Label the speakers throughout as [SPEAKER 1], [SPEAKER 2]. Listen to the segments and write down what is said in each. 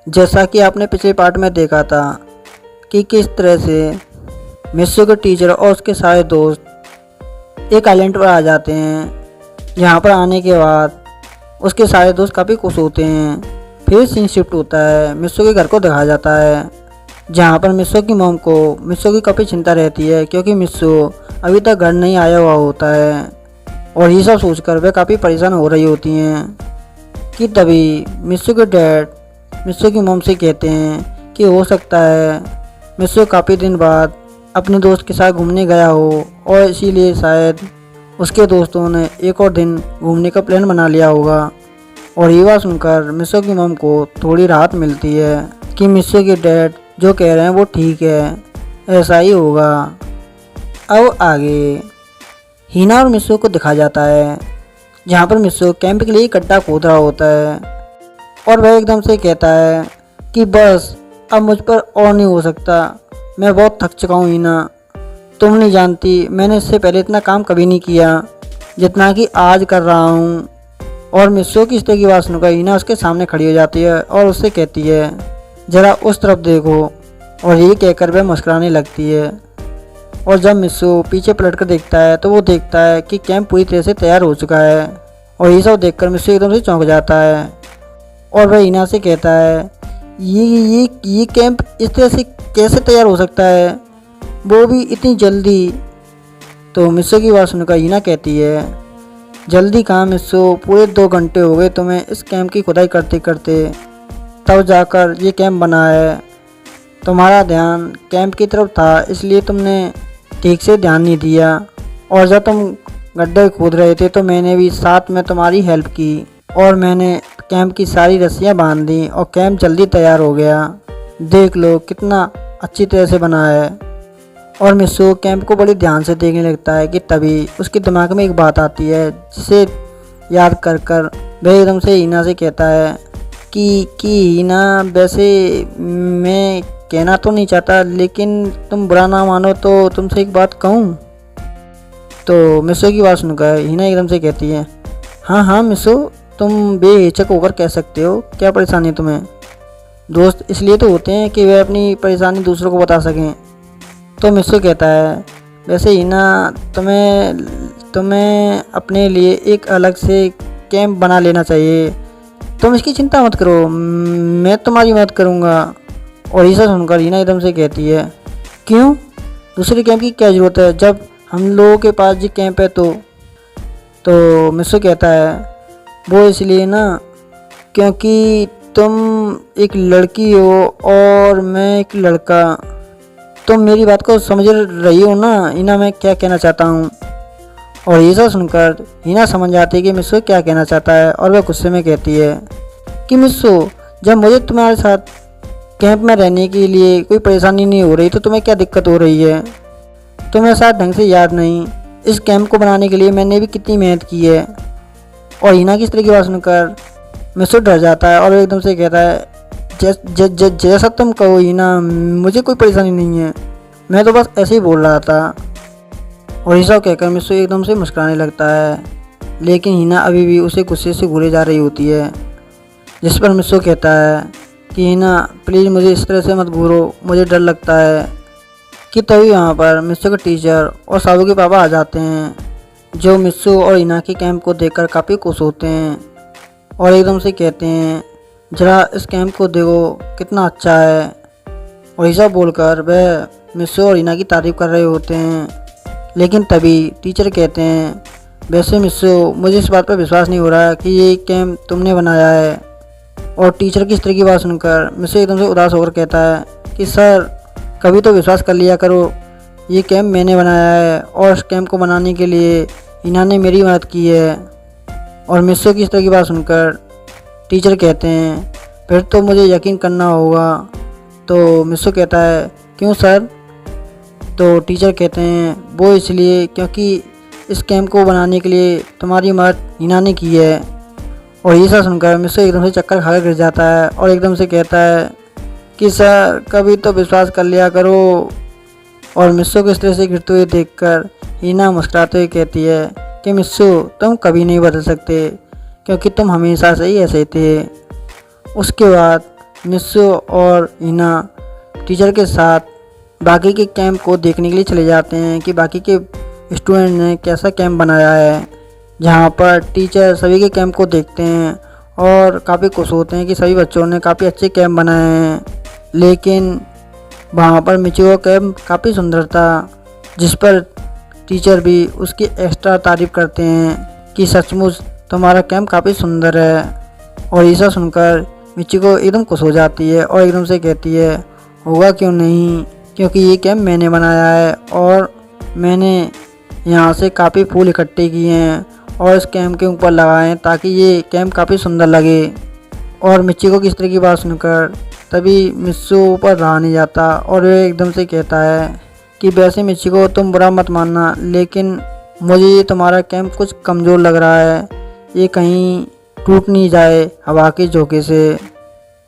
[SPEAKER 1] जैसा कि आपने पिछले पार्ट में देखा था कि किस तरह से मिस्सू के टीचर और उसके सारे दोस्त एक आइलैंड पर आ जाते हैं। यहाँ पर आने के बाद उसके सारे दोस्त काफ़ी खुश होते हैं। फिर सीन शिफ्ट होता है, मिस्सू के घर को दिखाया जाता है, जहाँ पर मिस्सू की मॉम को मिस्सू की काफ़ी चिंता रहती है क्योंकि मिस्सू अभी तक घर नहीं आया हुआ होता है। और ये सब सोचकर वे काफ़ी परेशान हो रही होती हैं कि तभी मिस्सू के डैड मिस्सू की मॉम से कहते हैं कि हो सकता है मिस्सू काफ़ी दिन बाद अपने दोस्त के साथ घूमने गया हो और इसीलिए शायद उसके दोस्तों ने एक और दिन घूमने का प्लान बना लिया होगा। और ये बात सुनकर मिस्सू की मॉम को थोड़ी राहत मिलती है कि मिस्सू के डैड जो कह रहे हैं वो ठीक है, ऐसा ही होगा। अब आगे हीना और मिस्सू को दिखाया जाता है, जहाँ पर मिस्सू कैंप के लिए गड्ढा खोद रहा होता है और वह एकदम से कहता है कि बस अब मुझ पर और नहीं हो सकता, मैं बहुत थक चुका हूँ हीना। तुम नहीं जानती मैंने इससे पहले इतना काम कभी नहीं किया जितना कि आज कर रहा हूँ। और मिस्सू की इस तरह की बात सुनकर हीना उसके सामने खड़ी हो जाती है और उससे कहती है ज़रा उस तरफ देखो। और ये कहकर वह मुस्कुराने लगती है। और जब मिस्सू पीछे पलट कर देखता है तो वो देखता है कि कैंप पूरी तरह से तैयार हो चुका है। और ये सब देखकर मिस्सू एकदम से चौंक जाता है और वह हीना से कहता है ये कैंप इस तरह से कैसे तैयार हो सकता है, वो भी इतनी जल्दी। तो मिस्सू की बात सुनकर हीना कहती है जल्दी कहाँ मिस्सू, पूरे 2 घंटे हो गए तुम्हें इस कैंप की खुदाई करते करते, तब जाकर ये कैंप बना है। तुम्हारा ध्यान कैंप की तरफ था इसलिए तुमने ठीक से ध्यान नहीं दिया। और जब तुम गड्ढे खोद रहे थे तो मैंने भी साथ में तुम्हारी हेल्प की और मैंने कैंप की सारी रस्सियाँ बांध दी और कैंप जल्दी तैयार हो गया। देख लो कितना अच्छी तरह से बना है। और मिस्सू कैंप को बड़ी ध्यान से देखने लगता है कि तभी उसके दिमाग में एक बात आती है जिसे याद कर कर वह एकदम से हीना से कहता है कि हीना, वैसे मैं कहना तो नहीं चाहता लेकिन तुम बुरा ना मानो तो तुमसे एक बात कहूँ। तो मिस्सू की बात सुनकर हीना एकदम से कहती है हाँ हाँ मिस्सू, तुम बेहिचक होकर कह सकते हो, क्या परेशानी है तुम्हें। दोस्त इसलिए तो होते हैं कि वे अपनी परेशानी दूसरों को बता सकें। तो मिस्सू कहता है वैसे हीना, तुम्हें अपने लिए एक अलग से कैंप बना लेना चाहिए, तुम इसकी चिंता मत करो, मैं तुम्हारी मदद करूँगा। और ये सब सुनकर हीना एकदम से कहती है क्यों, दूसरे कैंप की क्या ज़रूरत है जब हम लोगों के पास जी कैंप है। तो मिस्सू कहता है वो इसलिए ना क्योंकि तुम एक लड़की हो और मैं एक लड़का। तुम मेरी बात को समझ रही हो ना हीना, मैं क्या कहना चाहता हूँ। और ये सब सुनकर हीना समझ जाती है कि मिस्सू क्या कहना चाहता है और वह गुस्से में कहती है कि मिस्सू, जब मुझे तुम्हारे साथ कैंप में रहने के लिए कोई परेशानी नहीं हो रही तो तुम्हें क्या दिक्कत हो रही है। तुम्हें शायद ढंग से याद नहीं, इस कैंप को बनाने के लिए मैंने भी कितनी मेहनत की है। और हीना की इस तरह की बात सुनकर मिस्सू डर जाता है और एकदम से कहता है जैसा तुम कहो हीना, मुझे कोई परेशानी नहीं है, मैं तो बस ऐसे ही बोल रहा था। और ये सब कहकर मिस्सू एकदम से मुस्कुराने लगता है, लेकिन हीना अभी भी उसे गुस्से से घूरे जा रही होती है। जिस पर मिस्सू कहता है कि हीना प्लीज़ मुझे इस तरह से मत घूरो, मुझे डर लगता है। कि तभी वहाँ पर मिस्सू के टीचर और साबू के पापा आ जाते हैं, जो मिस्सू और हीना के कैंप को देखकर काफ़ी खुश होते हैं और एकदम से कहते हैं ज़रा इस कैंप को देखो कितना अच्छा है। और ये सब बोलकर वह मिस्सू और हीना की तारीफ़ कर रहे होते हैं, लेकिन तभी टीचर कहते हैं वैसे मिस्सू, मुझे इस बात पर विश्वास नहीं हो रहा कि ये कैंप तुमने बनाया है। और टीचर की इस तरह की बात सुनकर मिस्सू एकदम से उदास होकर कहता है कि सर, कभी तो विश्वास कर लिया करो, ये कैंप मैंने बनाया है और इस कैंप को बनाने के लिए हीना ने मेरी मदद की है। और मिस्सू की इस तरह की बात सुनकर टीचर कहते हैं फिर तो मुझे यकीन करना होगा। तो मिस्सू कहता है क्यों सर। तो टीचर कहते हैं वो इसलिए क्योंकि इस कैंप को बनाने के लिए तुम्हारी मदद हीना ने की है। और ये सब सुनकर मिस्सू एकदम से चक्कर खाकर गिर जाता है और एकदम से कहता है कि सर, कभी तो विश्वास कर लिया करो। और मिस्सू को इस तरह से गिरते हुए देखकर हीना मुस्कुराते हुए कहती है कि मिस्सू, तुम कभी नहीं बदल सकते क्योंकि तुम हमेशा से ही ऐसे थे। उसके बाद मिस्सू और हिना टीचर के साथ बाकी के कैंप को देखने के लिए चले जाते हैं कि बाकी के स्टूडेंट ने कैसा कैंप बनाया है। जहाँ पर टीचर सभी के कैंप को देखते हैं और काफ़ी खुश होते हैं कि सभी बच्चों ने काफ़ी अच्छे कैंप बनाए हैं। लेकिन वहाँ पर मिचिको का कैंप काफ़ी सुंदर था, जिस पर टीचर भी उसकी एक्स्ट्रा तारीफ़ करते हैं कि सचमुच तुम्हारा कैंप काफ़ी सुंदर है। और ये सब सुनकर मिचिको एकदम खुश हो जाती है और एकदम से कहती है, होगा क्यों नहीं, क्योंकि ये कैंप मैंने बनाया है और मैंने यहाँ से काफ़ी फूल इकट्ठे किए हैं और इस कैंप के ऊपर लगाए हैं ताकि ये कैंप काफ़ी सुंदर लगे। और मिचिको की इस तरह की बात सुनकर तभी मिस्सू पर रहा नहीं जाता और वह एकदम से कहता है कि वैसे मिचिको तुम बुरा मत मानना, लेकिन मुझे ये तुम्हारा कैंप कुछ कमज़ोर लग रहा है, ये कहीं टूट नहीं जाए हवा के झोंके से।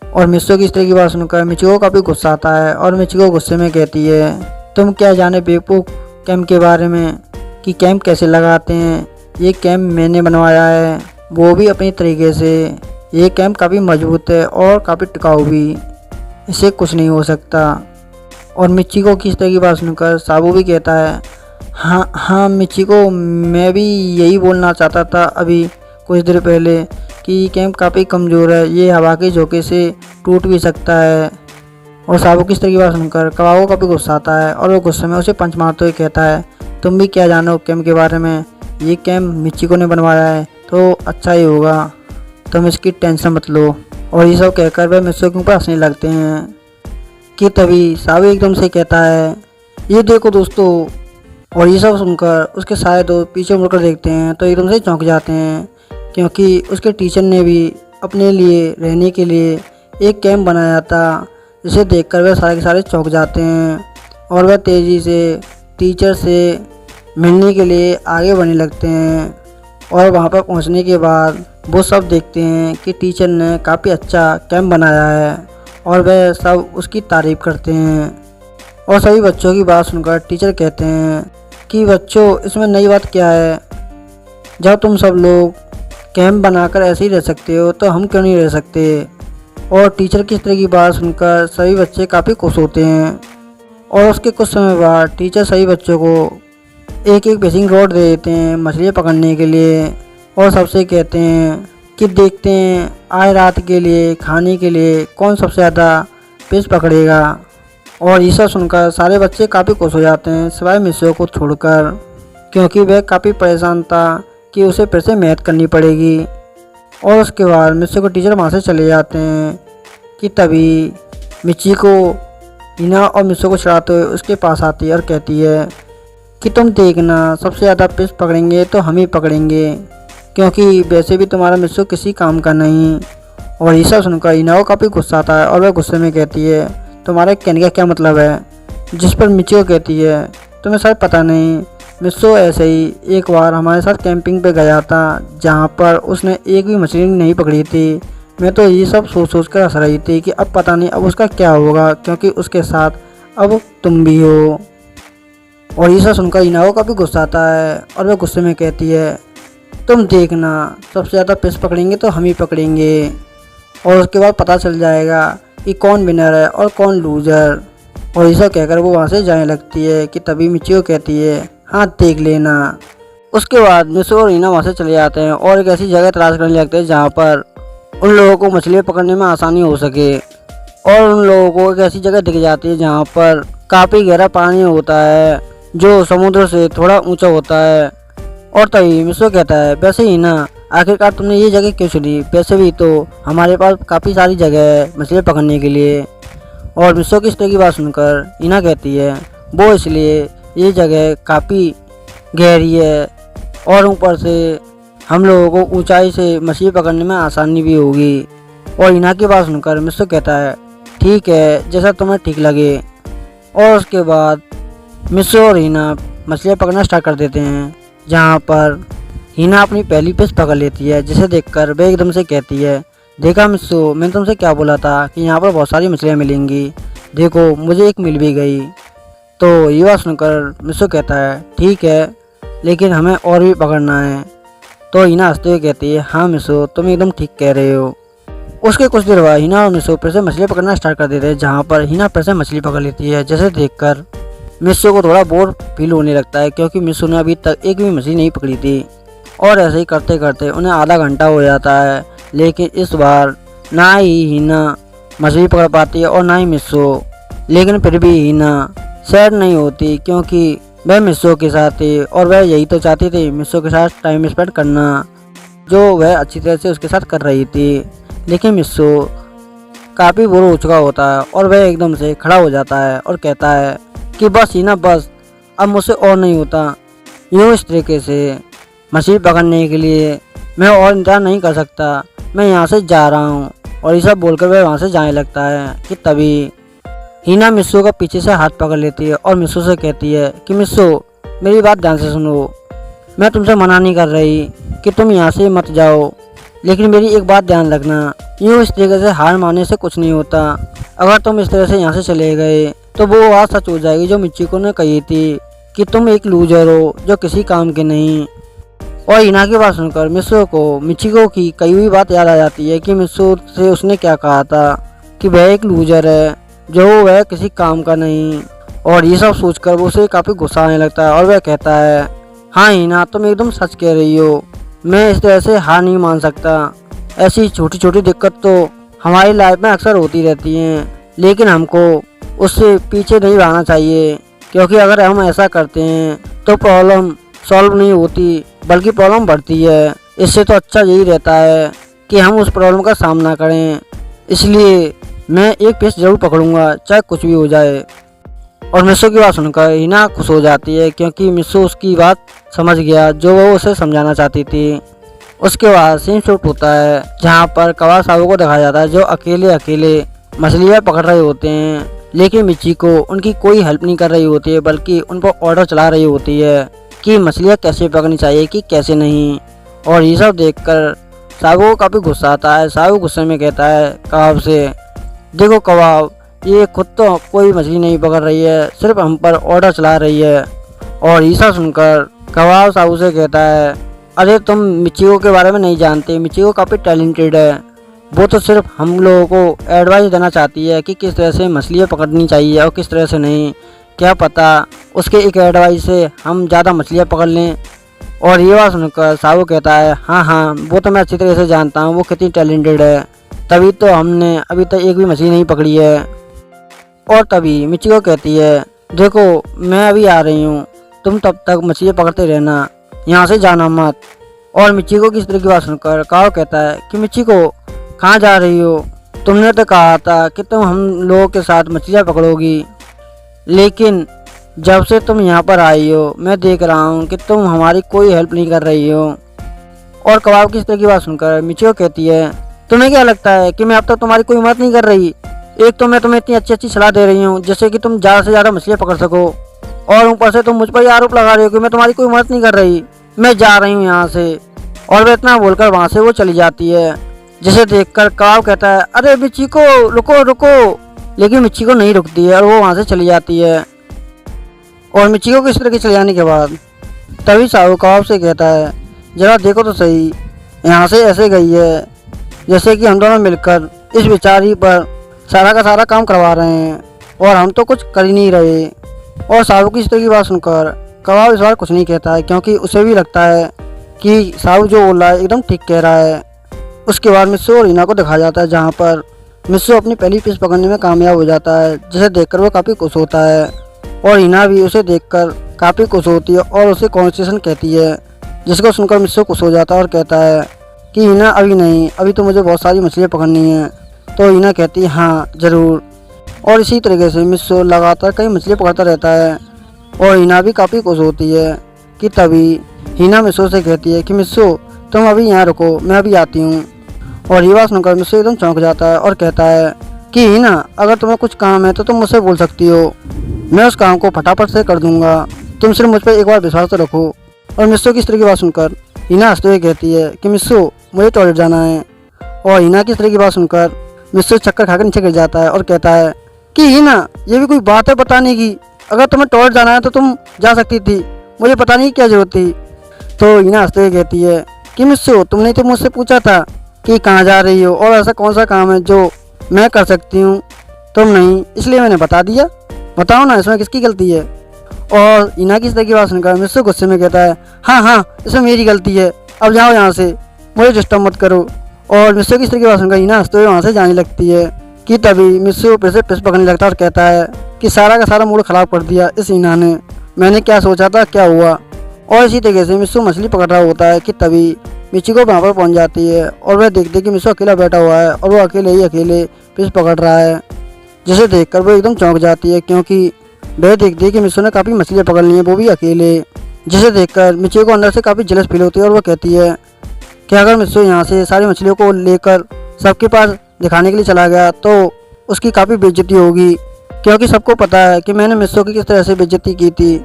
[SPEAKER 1] और मिस्सू की इस तरह की बात सुनकर मिचिको काफ़ी गुस्सा आता है और मिचिको गुस्से में कहती है, तुम क्या जाने बेवकूफ़ कैंप के बारे में कि कैंप कैसे लगाते हैं। ये कैंप मैंने बनवाया है, वो भी अपनी तरीके से। ये कैंप काफ़ी मजबूत है और काफ़ी टिकाऊ भी, इससे कुछ नहीं हो सकता। और मिचिको की इस तरह की बात सुनकर साबू भी कहता है, हाँ मिचिको, मैं भी यही बोलना चाहता था अभी कुछ देर पहले कि कैंप काफ़ी कमज़ोर है, ये हवा के झोंके से टूट भी सकता है। और साबू की इस तरह की बात सुनकर कवाओ काफ़ी गुस्सा आता है और वो गुस्से में उसे पंच मारते हुए कहता है, तुम भी क्या जानो कैंप के बारे में, ये कैंप मिचिको ने बनवाया है तो अच्छा ही होगा, तुम इसकी टेंशन मत लो। और ये सब कहकर वह मिस्सू के ऊपर हंसने लगते हैं कि तभी साबू एकदम से कहता है, ये देखो दोस्तों। और ये सब सुनकर उसके सारे दोस्त पीछे मुड़कर देखते हैं तो एकदम से चौंक जाते हैं, क्योंकि उसके टीचर ने भी अपने लिए रहने के लिए एक कैंप बनाया था, जिसे देखकर वह सारे के सारे चौंक जाते हैं। और वह तेज़ी से टीचर से मिलने के लिए आगे बढ़ने लगते हैं। और वहाँ पर पहुँचने के बाद वो सब देखते हैं कि टीचर ने काफ़ी अच्छा कैंप बनाया है और वह सब उसकी तारीफ़ करते हैं। और सभी बच्चों की बात सुनकर टीचर कहते हैं कि बच्चों, इसमें नई बात क्या है, जब तुम सब लोग कैंप बनाकर ऐसे ही रह सकते हो तो हम क्यों नहीं रह सकते। और टीचर की इस तरह की बात सुनकर सभी बच्चे काफ़ी खुश होते हैं। और उसके कुछ समय बाद टीचर सभी बच्चों को एक एक फिशिंग रॉड दे देते हैं मछलियाँ पकड़ने के लिए और सबसे कहते हैं कि देखते हैं आज रात के लिए खाने के लिए कौन सबसे ज़्यादा फिश पकड़ेगा। और ये सब सुनकर सारे बच्चे काफ़ी खुश हो जाते हैं सिवाय मिस्सू को छोड़कर, क्योंकि वह काफ़ी परेशान था कि उसे फिर से मेहनत करनी पड़ेगी। और उसके बाद मिस्सू को टीचर वहाँ से चले जाते हैं कि तभी मिचिको हिना और मिस्सू को चढ़ाते हुए उसके पास आती है और कहती है कि तुम देखना, सबसे ज़्यादा फिश पकड़ेंगे तो हम ही पकड़ेंगे, क्योंकि वैसे भी तुम्हारा मिस्सू किसी काम का नहीं। और ये सब सुनकर हिना को काफ़ी गुस्सा आता है और वह गुस्से में कहती है, तुम्हारे कहने का क्या मतलब है। जिस पर मिचिको कहती है, तुम्हें शायद पता नहीं, मिस्सू ऐसे ही एक बार हमारे साथ कैंपिंग पे गया था जहाँ पर उसने एक भी मछली नहीं पकड़ी थी। मैं तो ये सब सोच कर हंस रही थी कि अब पता नहीं अब उसका क्या होगा, क्योंकि उसके साथ अब तुम भी हो। और ये सब सुनकर हिना को काफ़ी गुस्सा आता है और वह गुस्से में कहती है, तुम देखना, सबसे ज़्यादा फिश पकड़ेंगे तो हम ही पकड़ेंगे और उसके बाद पता चल जाएगा कि कौन विनर है और कौन लूज़र। और ये सब कहकर वो वहाँ से जाने लगती है कि तभी मिचिको कहती है, हाँ देख लेना। उसके बाद मिस्सू और हिना वहाँ से चले जाते हैं और एक ऐसी जगह तलाश करने लगते हैं जहाँ पर उन लोगों को मछलियाँ पकड़ने में आसानी हो सके। और उन लोगों को एक ऐसी जगह दिख जाती है जहाँ पर काफ़ी गहरा पानी होता है जो समुद्र से थोड़ा ऊंचा होता है। और तभी मिस्सू कहता है, वैसे ही ना, आखिरकार तुमने ये जगह क्यों चुनी, वैसे भी तो हमारे पास काफ़ी सारी जगह है मछलियाँ पकड़ने के लिए। और मिस्सू की इस तरह की बात सुनकर हिना कहती है, वो इसलिए ये जगह काफ़ी गहरी है और ऊपर से हम लोगों को ऊंचाई से मछली पकड़ने में आसानी भी होगी। और हिना की बात सुनकर मिस्सू कहता है, ठीक है, जैसा तुम्हें ठीक लगे। और उसके बाद मिस्सू और हिना मछलियाँ पकड़ना स्टार्ट कर देते हैं, जहाँ पर हिना अपनी पहली फिश पकड़ लेती है, जिसे देखकर वह एकदम से कहती है, देखा मिस्सू, मैंने तुमसे क्या बोला था कि यहाँ पर बहुत सारी मछलियाँ मिलेंगी, देखो मुझे एक मिल भी गई। तो ये बात सुनकर मिस्सू कहता है, ठीक है, लेकिन हमें और भी पकड़ना है। तो हिना हंसते हुए कहती है, हाँ मिस्सू, तुम एकदम ठीक कह रहे हो। उसके कुछ देर बाद हिना और मिस्सो फिर से मछली पकड़ना स्टार्ट कर देते हैं, जहाँ पर हिना फिर से मछली पकड़ लेती है, जैसे देखकर मिस्सो को थोड़ा बोर फील होने लगता है, क्योंकि मिस्सो ने अभी तक एक भी मछली नहीं पकड़ी थी। और ऐसे ही करते करते उन्हें आधा घंटा हो जाता है, लेकिन इस बार ना ही हिना मछली पकड़ पाती है और ना ही मिस्सो। लेकिन फिर भी हिना सैड नहीं होती, क्योंकि वह मिस्सो के साथ थी और वह यही तो चाहती थी, मिस्सो के साथ टाइम स्पेंड करना, जो वह अच्छी तरह से उसके साथ कर रही थी। लेकिन मिस्सो काफ़ी बोर हो चुका होता है और वह एकदम से खड़ा हो जाता है और कहता है कि बस हिना बस, अब मुझसे और नहीं होता। यूँ इस तरीके से मछली पकड़ने के लिए मैं और इंतजार नहीं कर सकता, मैं यहाँ से जा रहा हूँ। और ये सब बोलकर वह वहाँ से जाने लगता है कि तभी हिना मिस्सो का पीछे से हाथ पकड़ लेती है और मिस्सो से कहती है कि मिस्सो, मेरी बात ध्यान से सुनो, मैं तुमसे मना नहीं कर रही कि तुम यहाँ से मत जाओ, लेकिन मेरी एक बात ध्यान रखना, यूँ इस तरीके से हार मानने से कुछ नहीं होता। अगर तुम इस तरह से यहाँ से चले गए तो वो बात सच हो जाएगी जो मिचिको ने कही थी कि तुम एक लूजर हो जो किसी काम के नहीं। और हिना की बात सुनकर मिस्सो को मिचिको की कई हुई बात याद आ जाती है कि मिस्सो से उसने क्या कहा था कि वह एक लूजर है, जो वह किसी काम का नहीं। और ये सब सोचकर वो उसे काफ़ी गुस्सा आने लगता है और वह कहता है, हाँ हिना, तुम एकदम सच कह रही हो, मैं इस तरह से हार नहीं मान सकता। ऐसी छोटी छोटी दिक्कत तो हमारी लाइफ में अक्सर होती रहती हैं, लेकिन हमको उससे पीछे नहीं रहना चाहिए, क्योंकि अगर हम ऐसा करते हैं तो प्रॉब्लम सॉल्व नहीं होती बल्कि प्रॉब्लम बढ़ती है। इससे तो अच्छा यही रहता है कि हम उस प्रॉब्लम का सामना करें। इसलिए मैं एक पीस जरूर पकड़ूंगा, चाहे कुछ भी हो जाए। और मिस्सो की बात सुनकर हिना खुश हो जाती है, क्योंकि मिस्सो उसकी बात समझ गया जो वो उसे समझाना चाहती थी। उसके बाद सीन शूट होता है, जहाँ पर कावासाकी को दिखाया जाता है, जो अकेले अकेले मछलियाँ पकड़ रहे होते हैं, लेकिन मिचिको उनकी कोई हेल्प नहीं कर रही होती है, बल्कि उन पर ऑर्डर चला रही होती है कि मछलियाँ कैसे पकड़नी चाहिए कि कैसे नहीं। और ये सब देखकर सागो को काफ़ी गुस्सा आता है। सागो गुस्से में कहता है कबाब से, देखो कबाब, ये खुद तो कोई मछली नहीं पकड़ रही है, सिर्फ हम पर ऑर्डर चला रही है। और ये सब सुनकर कबाब सागो से कहता है, अरे तुम मिचिको के बारे में नहीं जानते, मिचिको काफ़ी टैलेंटेड है, वो तो सिर्फ हम लोगों को एडवाइस देना चाहती है कि किस तरह से मछलियाँ पकड़नी चाहिए और किस तरह से नहीं। क्या पता उसके एक एडवाइस से हम ज़्यादा मछलियाँ पकड़ लें। और ये बात सुनकर सागो कहता है, हाँ हाँ, वो तो मैं अच्छी तरह से जानता हूँ वो कितनी टैलेंटेड है, तभी तो हमने अभी तक एक भी मछली नहीं पकड़ी है। और तभी मिचिको कहती है, देखो मैं अभी आ रही हूँ, तुम तब तक मछलियाँ पकड़ते रहना, यहाँ से जाना मत। और मिचिको की इस तरह की बात सुनकर काओ कहता है कि मिचिको, कहाँ जा रही हो? तुमने तो कहा था कि तुम हम लोगों के साथ मछलियाँ पकड़ोगी, लेकिन जब से तुम यहाँ पर आई हो मैं देख रहा हूँ कि तुम हमारी कोई हेल्प नहीं कर रही हो। और कबाब की इस तरह की बात सुनकर मिचिको कहती है, तुम्हें क्या लगता है कि मैं अब तक तुम्हारी कोई मदद नहीं कर रही? एक तो मैं तुम्हें इतनी अच्छी अच्छी सलाह दे रही हूँ जैसे कि तुम ज़्यादा से ज़्यादा मछलियाँ पकड़ सको, और ऊपर से तुम मुझ पर आरोप लगा रही हो कि मैं तुम्हारी कोई मदद नहीं कर रही, मैं जा रही हूँ यहाँ से। और वह इतना बोलकर वहाँ से वो चली जाती है, जिसे देखकर कबाब कहता है, अरे मिचिको रुको रुको। लेकिन मिचिको नहीं रुकती है और वो वहाँ से चली जाती है। और मिचिको को इस तरह के चले जाने के बाद तभी साहू कबाब से कहता है, जरा देखो तो सही, यहाँ से ऐसे गई है जैसे कि हम दोनों मिलकर इस बेचारी पर सारा का सारा काम करवा रहे हैं और हम तो कुछ कर ही नहीं रहे। और साहू की इस तरह की बात सुनकर कबाब इस बार कुछ नहीं कहता है, क्योंकि उसे भी लगता है कि साहू जो बोल रहा है एकदम ठीक कह रहा है। उसके बाद मिस्सो और हिना को दिखाया जाता है, जहाँ पर मिस्सो अपनी पहली फिश पकड़ने में कामयाब हो जाता है, जिसे देखकर वो काफ़ी खुश होता है। और हिना भी उसे देखकर काफ़ी खुश होती है और उसे कॉन्ग्रेचुलेशन कहती है, जिसको सुनकर मिस्सो खुश हो जाता है और कहता है कि हिना अभी नहीं, अभी तो मुझे बहुत सारी मछलियाँ पकड़नी हैं। तो हिना कहती है, हाँ ज़रूर। और इसी तरीके से मिस्सो लगातार कई मछलियाँ पकड़ता रहता है और हिना भी काफ़ी खुश होती है। कि तभी हिना मिस्सो से कहती है कि मिस्सो तुम अभी यहाँ रुको, मैं अभी आती हूँ। और ये बात सुनकर मिस्सो एकदम चौंक जाता है और कहता है कि हिना, अगर तुम्हें कुछ काम है तो तुम मुझसे बोल सकती हो, मैं उस काम को फटाफट से कर दूंगा, तुम सिर्फ मुझ पर एक बार विश्वास तो रखो। और मिस्सो की इस तरह की बात सुनकर हिना हंसते हुए कहती है कि मिस्सो मुझे टॉयलेट जाना है। और हिना की इस तरह की बात सुनकर मिस्सो चक्कर खाकर नीचे गिर जाता है और कहता है कि हिना, ये भी कोई बात है बताने की, अगर तुम्हें टॉयलेट जाना है तो तुम जा सकती थी, मुझे बताने की क्या जरूरत थी। तो हिना हंसते हुए कहती है कि मिस्सो तुमने तो मुझसे पूछा था कि कहाँ जा रही हो और ऐसा कौन सा काम है जो मैं कर सकती हूँ तुम नहीं, इसलिए मैंने बता दिया। बताओ ना इसमें किसकी गलती है। और इना की इस तरह की बात सुनकर मिस्सू गुस्से में कहता है, हाँ हाँ इसमें मेरी गलती है, अब जाओ यहाँ से, मुझे डिस्टर्ब मत करो। और मिस्सू की इस तरह की बात सुनकर इना हंसते हुए वहाँ से जाने लगती है कि तभी मिस्सू फिर से पिस पकड़ने लगता है और कहता है कि सारा का सारा मूड ख़राब कर दिया इस इना ने, मैंने क्या सोचा था क्या हुआ। और इसी तरीके से मिस्सू मछली पकड़ रहा होता है कि तभी मिचिको वहाँ पर पहुँच जाती है और वह देखती है कि मिस्सू अकेला बैठा हुआ है और वो अकेले फिश पकड़ रहा है, जिसे देखकर वो एकदम चौंक जाती है क्योंकि वह देखती है कि मिस्सू ने काफ़ी मछलियाँ पकड़ ली हैं, वो भी अकेले। जिसे देखकर मिचिको अंदर से काफ़ी जलस फील होती है और वो कहती है कि अगर मिस्सू यहाँ से सारी मछलियों को लेकर सबके पास दिखाने के लिए चला गया तो उसकी काफ़ी बेइज्जती होगी, क्योंकि सबको पता है कि मैंने मिस्सू की किस तरह से बेइज्जती की थी।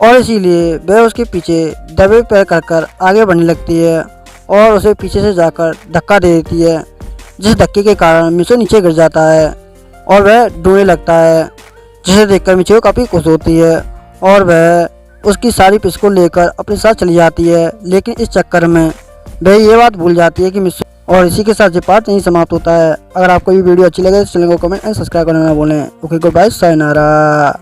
[SPEAKER 1] और इसीलिए वह उसके पीछे दबे पैर कर आगे बढ़ने लगती है और उसे पीछे से जाकर धक्का दे देती है, जिस धक्के के कारण मिस्सू नीचे गिर जाता है और वह डूबने लगता है, जिसे देखकर मिचिको काफ़ी खुश होती है और वह उसकी सारी फिश को लेकर अपने साथ चली जाती है। लेकिन इस चक्कर में वह ये बात भूल जाती है कि मिस्सू। और इसी के साथ ये पार्ट यहीं समाप्त होता है। अगर आपको ये वीडियो अच्छी लगे तो चैनल को कमेंट एंड सब्सक्राइब करना ना भूलें। Okay good bye, sayonara.